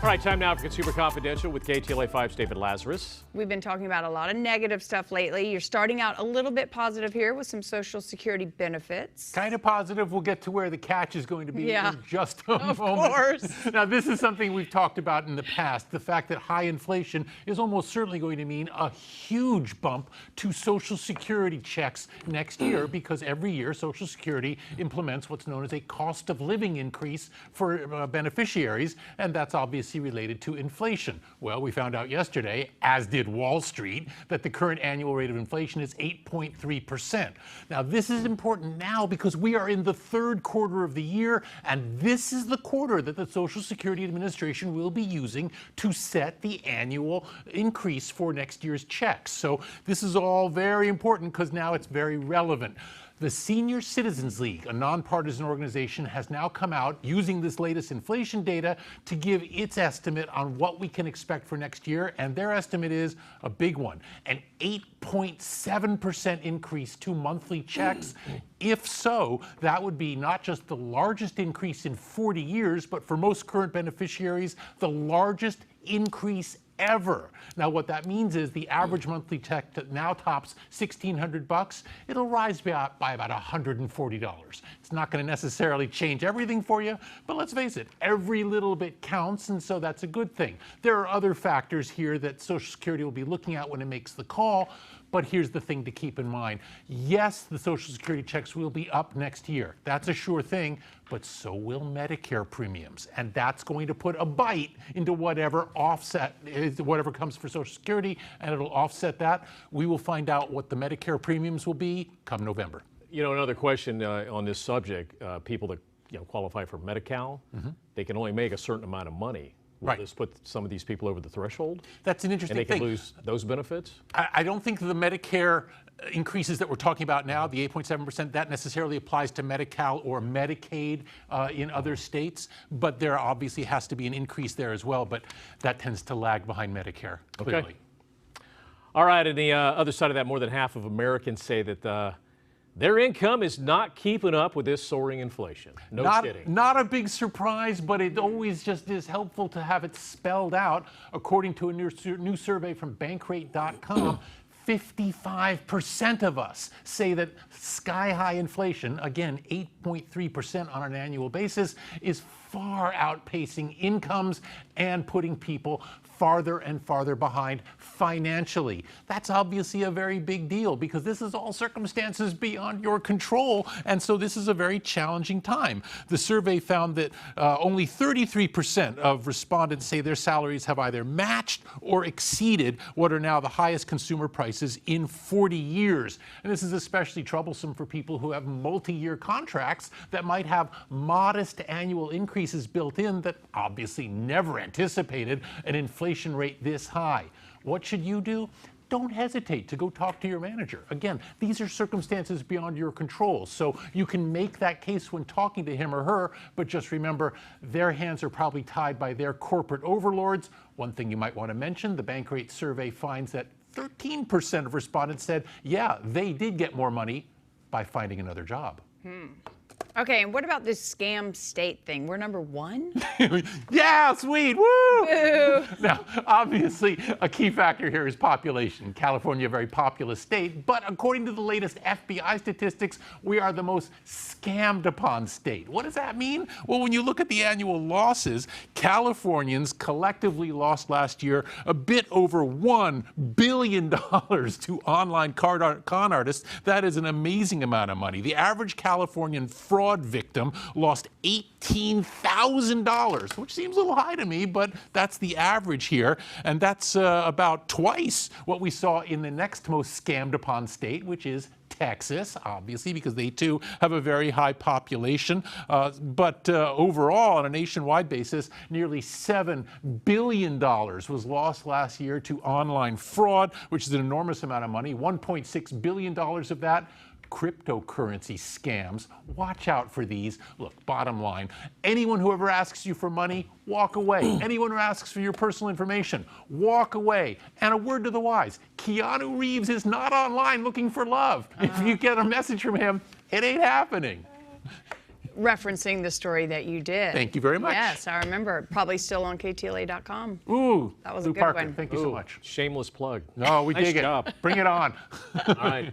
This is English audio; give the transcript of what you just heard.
All right, time now for Consumer Confidential with KTLA 5's David Lazarus. We've been talking about a lot of negative stuff lately. You're starting out a little bit positive here with some Social Security benefits. Kind of positive. We'll get to where the catch is going to be in just a moment. Of course. Now, this is something we've talked about in the past. The fact that high inflation is almost certainly going to mean a huge bump to Social Security checks next year, because every year Social Security implements what's known as a cost of living increase for beneficiaries, and that's obviously related to inflation. Well, we found out yesterday, as did Wall Street, that the current annual rate of inflation is 8.3%. Now, this is important now because we are in the third quarter of the year, and this is the quarter that the Social Security Administration will be using to set the annual increase for next year's checks. So this is all very important because now it's very relevant. The Senior Citizens League, a nonpartisan organization, has now come out using this latest inflation data to give its estimate on what we can expect for next year. And their estimate is a big one, an 8.7% increase to monthly checks. If so, that would be not just the largest increase in 40 years, but for most current beneficiaries, the largest increase ever. Now, what that means is the average monthly check that now tops $1,600, it'll rise by about $140. It's not going to necessarily change everything for you, but let's face it, every little bit counts, and so that's a good thing. There are other factors here that Social Security will be looking at when it makes the call, but here's the thing to keep in mind. Yes, the Social Security checks will be up next year. That's a sure thing, but so will Medicare premiums. And that's going to put a bite into whatever comes for Social Security, and it'll offset that. We will find out what the Medicare premiums will be come November. You know, another question on this subject, people that qualify for Medi-Cal, they can only make a certain amount of money. Will this put some of these people over the threshold? That's an interesting thing. And they can lose those benefits? I don't think the Medicare increases that we're talking about now, the 8.7%, that necessarily applies to Medi-Cal or Medicaid in other states, but there obviously has to be an increase there as well, but that tends to lag behind Medicare, clearly. Okay. All right, and the other side of that, more than half of Americans say that their income is not keeping up with this soaring inflation. No kidding. Not a big surprise, but it always just is helpful to have it spelled out. According to a new survey from Bankrate.com, 55% of us say that sky-high inflation, again, 8.3% on an annual basis, is far outpacing incomes and putting people farther and farther behind financially. That's obviously a very big deal because this is all circumstances beyond your control, and so this is a very challenging time. The survey found that only 33% of respondents say their salaries have either matched or exceeded what are now the highest consumer prices in 40 years. And this is especially troublesome for people who have multi-year contracts that might have modest annual increases built in that obviously never anticipated an inflation rate this high. What should you do? Don't hesitate to go talk to your manager. Again, these are circumstances beyond your control, so you can make that case when talking to him or her, but just remember, their hands are probably tied by their corporate overlords. One thing you might want to mention, the Bankrate survey finds that 13% of respondents said, yeah, they did get more money by finding another job. Okay, and what about this scam state thing? We're number one? Yeah, sweet, woo! Boo. Now, obviously, a key factor here is population. California, a very populous state, but according to the latest FBI statistics, we are the most scammed upon state. What does that mean? Well, when you look at the annual losses, Californians collectively lost last year a bit over $1 billion to online con artists. That is an amazing amount of money. The average Californian fraud victim lost $18,000, which seems a little high to me, but that's the average here. And that's about twice what we saw in the next most scammed upon state, which is Texas, obviously, because they too have a very high population. But overall, on a nationwide basis, nearly $7 billion was lost last year to online fraud, which is an enormous amount of money. $1.6 billion of that cryptocurrency scams. Watch out for these. Look, bottom line, anyone who ever asks you for money, walk away. Anyone who asks for your personal information, walk away. And a word to the wise, Keanu Reeves is not online looking for love. If you get a message from him, it ain't happening. referencing the story that you did. Thank you very much. Yes, I remember. Probably still on KTLA.com. Ooh, That was a Lou good Parker, one. thank you so much. Shameless plug. No, we Nice dig job. it. Bring it on. All right.